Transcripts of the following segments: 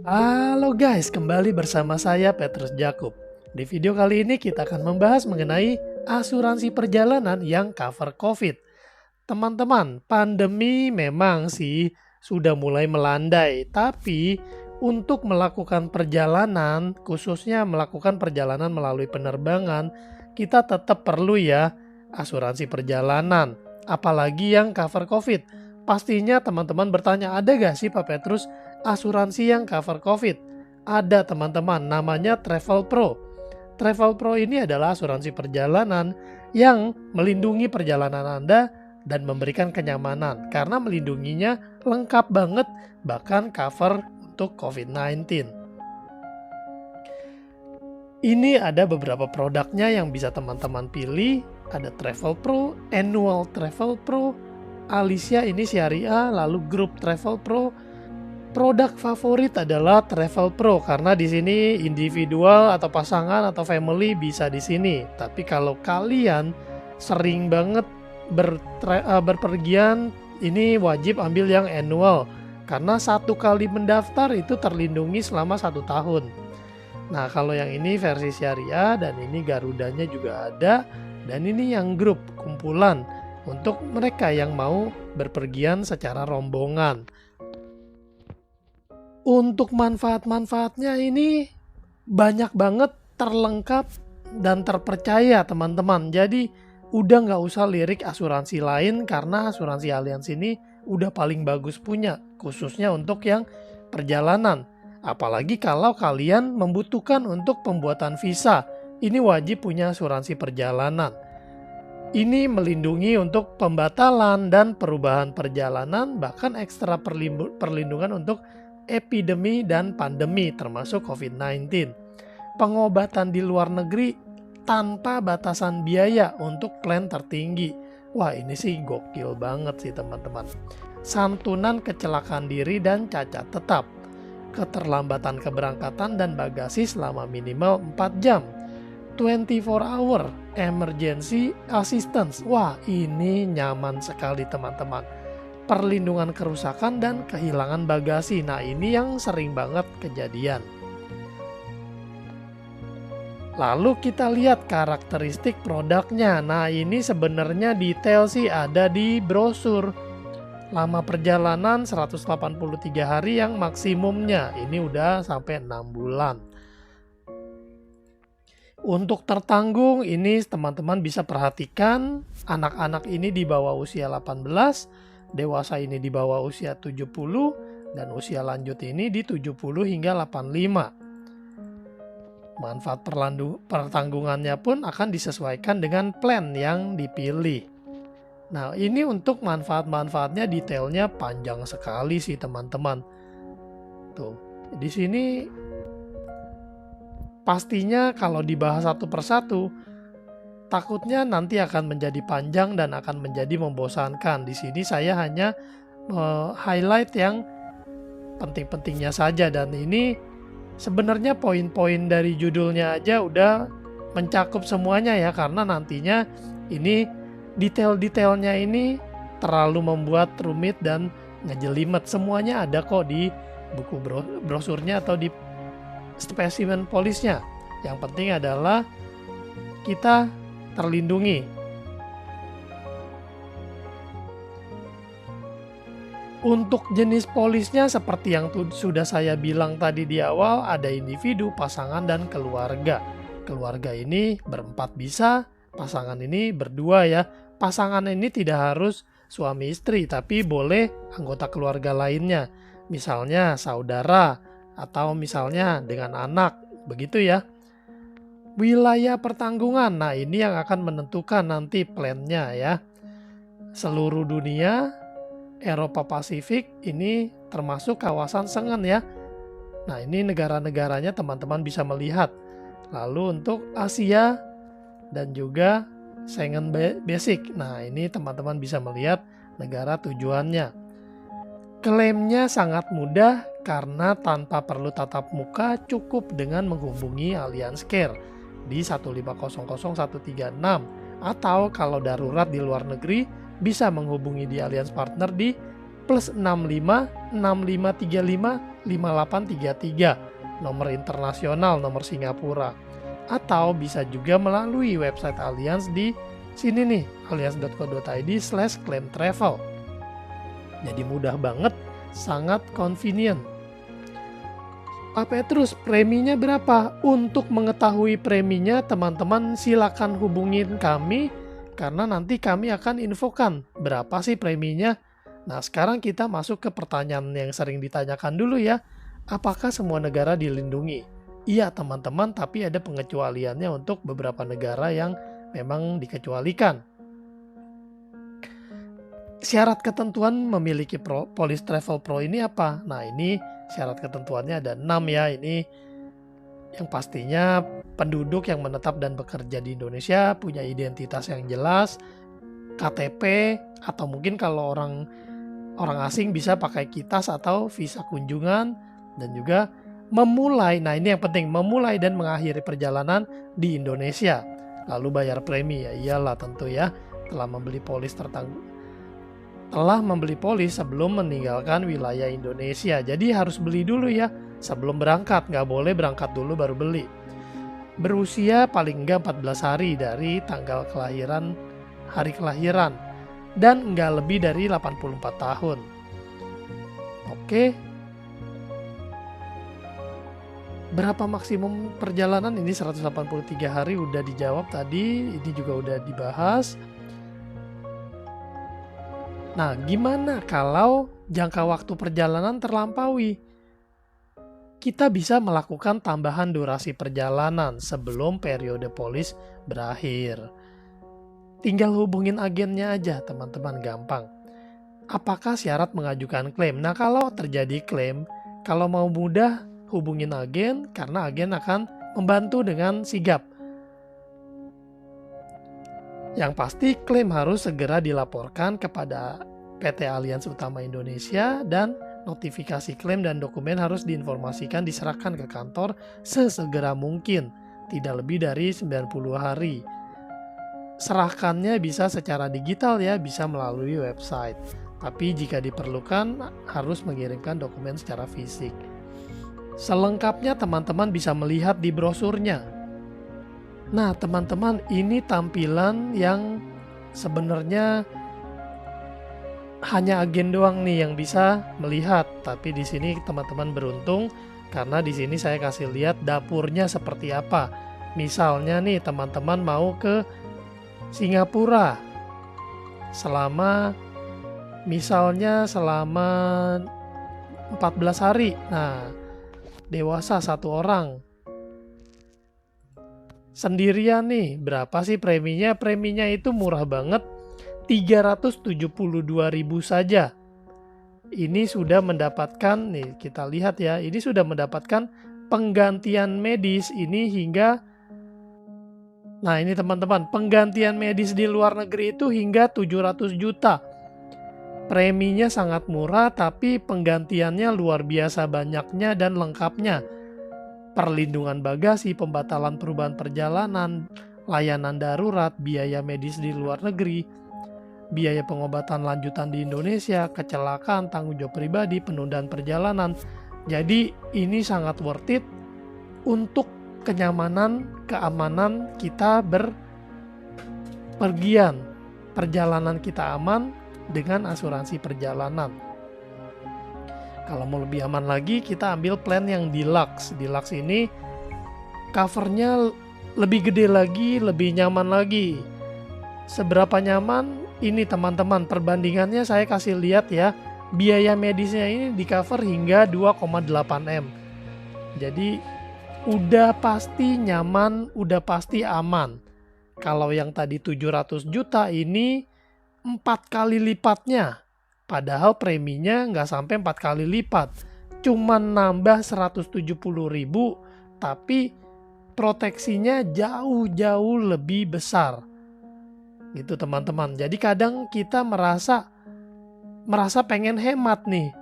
Halo guys, kembali bersama saya Petrus Jakub. Di video kali ini kita akan membahas mengenai asuransi perjalanan yang cover COVID. Teman-teman, pandemi memang sih sudah mulai melandai, tapi untuk melakukan perjalanan, khususnya melakukan perjalanan melalui penerbangan, kita tetap perlu ya asuransi perjalanan, apalagi yang cover COVID. Pastinya teman-teman bertanya, ada gak sih Pak Petrus asuransi yang cover COVID? Ada teman-teman, namanya Travel Pro. Travel Pro ini adalah asuransi perjalanan yang melindungi perjalanan Anda dan memberikan kenyamanan karena melindunginya lengkap banget, bahkan cover untuk COVID-19. Ini ada beberapa produknya yang bisa teman-teman pilih. Ada Travel Pro, Annual Travel Pro, Alicia ini syariah, lalu Grup Travel Pro. Produk favorit adalah Travel Pro karena di sini individual atau pasangan atau family bisa di sini. Tapi kalau kalian sering banget berpergian, ini wajib ambil yang annual karena satu kali mendaftar itu terlindungi selama 1 tahun. Nah, kalau yang ini versi syariah dan ini Garudanya juga ada, dan ini yang grup kumpulan untuk mereka yang mau berpergian secara rombongan. Untuk manfaat-manfaatnya ini banyak banget, terlengkap dan terpercaya teman-teman. Jadi udah nggak usah lirik asuransi lain karena asuransi Allianz ini udah paling bagus punya, khususnya untuk yang perjalanan. Apalagi kalau kalian membutuhkan untuk pembuatan visa, ini wajib punya asuransi perjalanan. Ini melindungi untuk pembatalan dan perubahan perjalanan, bahkan ekstra perlindungan untuk epidemi dan pandemi termasuk COVID-19. Pengobatan di luar negeri tanpa batasan biaya untuk plan tertinggi. Wah, ini sih gokil banget sih teman-teman. Santunan kecelakaan diri dan cacat tetap. Keterlambatan keberangkatan dan bagasi selama minimal 4 jam. 24 hour emergency assistance. Wah, ini nyaman sekali teman-teman. Perlindungan kerusakan dan kehilangan bagasi. Nah, ini yang sering banget kejadian. Lalu kita lihat karakteristik produknya. Nah, ini sebenarnya detail sih ada di brosur. Lama perjalanan 183 hari yang maksimumnya. Ini udah sampai 6 bulan. Untuk tertanggung ini teman-teman bisa perhatikan, anak-anak ini di bawah usia 18, dewasa ini di bawah usia 70, dan usia lanjut ini di 70 hingga 85. Manfaat pertanggungannya pun akan disesuaikan dengan plan yang dipilih. Nah, ini untuk manfaat-manfaatnya detailnya panjang sekali sih teman-teman. Tuh, di sini pastinya kalau dibahas satu persatu, takutnya nanti akan menjadi panjang dan akan menjadi membosankan. Di sini saya hanya highlight yang penting-pentingnya saja, dan ini sebenarnya poin-poin dari judulnya aja udah mencakup semuanya ya, karena nantinya ini detail-detailnya ini terlalu membuat rumit dan ngejelimet. Semuanya ada kok di buku brosurnya atau di spesimen polisnya. Yang penting adalah kita terlindungi. Untuk jenis polisnya seperti yang sudah saya bilang tadi di awal, ada individu, pasangan, dan keluarga. Keluarga ini berempat bisa, pasangan ini berdua ya. Pasangan ini tidak harus suami istri, tapi boleh anggota keluarga lainnya. Misalnya saudara, atau misalnya dengan anak, begitu ya. Wilayah pertanggungan, nah ini yang akan menentukan nanti plannya ya. Seluruh dunia, Eropa Pasifik ini termasuk kawasan Schengen ya. Nah, ini negara-negaranya teman-teman bisa melihat. Lalu untuk Asia dan juga Schengen Basic. Nah, ini teman-teman bisa melihat negara tujuannya. Klaimnya sangat mudah karena tanpa perlu tatap muka, cukup dengan menghubungi Allianz Care di 1500136, atau kalau darurat di luar negeri bisa menghubungi di Allianz Partner di +65 6535 5833, nomor internasional, nomor Singapura. Atau bisa juga melalui website Allianz di sini nih, allianz.co.id/claim travel. Jadi mudah banget, sangat convenient. Pak Petrus, preminya berapa? Untuk mengetahui preminya, teman-teman silakan hubungin kami, karena nanti kami akan infokan berapa sih preminya. Nah, sekarang kita masuk ke pertanyaan yang sering ditanyakan dulu ya. Apakah semua negara dilindungi? Iya teman-teman, tapi ada pengecualiannya untuk beberapa negara yang memang dikecualikan. Syarat ketentuan memiliki Polis Travel Pro ini apa? Nah, ini syarat ketentuannya ada 6 ya. Ini yang pastinya penduduk yang menetap dan bekerja di Indonesia, punya identitas yang jelas, KTP, atau mungkin kalau orang asing bisa pakai kitas atau visa kunjungan, dan juga memulai, nah ini yang penting, memulai dan mengakhiri perjalanan di Indonesia. Lalu bayar premi, ya iyalah tentu ya, telah membeli polis sebelum meninggalkan wilayah Indonesia. Jadi harus beli dulu ya sebelum berangkat, nggak boleh berangkat dulu baru beli. Berusia paling enggak 14 hari dari tanggal kelahiran, hari kelahiran, dan nggak lebih dari 84 tahun. Oke. Berapa maksimum perjalanan? Ini 183 hari udah dijawab tadi, ini juga udah dibahas. Nah, gimana kalau jangka waktu perjalanan terlampaui? Kita bisa melakukan tambahan durasi perjalanan sebelum periode polis berakhir. Tinggal hubungin agennya aja, teman-teman, gampang. Apakah syarat mengajukan klaim? Nah, kalau terjadi klaim, kalau mau mudah, hubungin agen, karena agen akan membantu dengan sigap. Yang pasti klaim harus segera dilaporkan kepada PT Allianz Utama Indonesia, dan notifikasi klaim dan dokumen harus diinformasikan diserahkan ke kantor sesegera mungkin, tidak lebih dari 90 hari. Serahkannya bisa secara digital ya, bisa melalui website. Tapi jika diperlukan harus mengirimkan dokumen secara fisik. Selengkapnya teman-teman bisa melihat di brosurnya. Nah teman-teman, ini tampilan yang sebenarnya hanya agen doang nih yang bisa melihat. Tapi di sini teman-teman beruntung karena di sini saya kasih lihat dapurnya seperti apa. Misalnya nih teman-teman mau ke Singapura selama 14 hari. Nah, dewasa 1 orang. Sendirian nih, berapa sih preminya? Preminya itu murah banget, 372.000 saja. Ini sudah mendapatkan, nih kita lihat ya, ini sudah mendapatkan penggantian medis ini hingga, nah ini teman-teman, penggantian medis di luar negeri itu hingga 700 juta. Preminya sangat murah, tapi penggantiannya luar biasa banyaknya dan lengkapnya. Perlindungan bagasi, pembatalan perubahan perjalanan, layanan darurat, biaya medis di luar negeri, biaya pengobatan lanjutan di Indonesia, kecelakaan, tanggung jawab pribadi, penundaan perjalanan. Jadi ini sangat worth it untuk kenyamanan, keamanan kita berpergian. Perjalanan kita aman dengan asuransi perjalanan. Kalau mau lebih aman lagi, kita ambil plan yang deluxe. Deluxe ini covernya lebih gede lagi, lebih nyaman lagi. Seberapa nyaman? Ini teman-teman, perbandingannya saya kasih lihat ya. Biaya medisnya ini di cover hingga 2,8M. Jadi udah pasti nyaman, udah pasti aman. Kalau yang tadi 700 juta ini 4 kali lipatnya. Padahal preminya nggak sampai 4 kali lipat. Cuman nambah 170.000, tapi proteksinya jauh-jauh lebih besar. Gitu teman-teman. Jadi kadang kita merasa pengen hemat nih.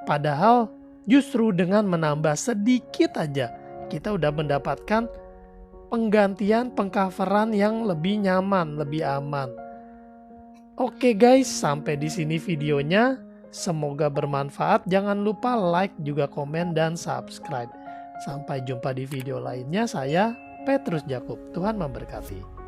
Padahal justru dengan menambah sedikit aja, kita udah mendapatkan penggantian pengcoveran yang lebih nyaman, lebih aman. Oke guys, sampai di sini videonya. Semoga bermanfaat. Jangan lupa like, juga komen, dan subscribe. Sampai jumpa di video lainnya. Saya Petrus Jakub. Tuhan memberkati.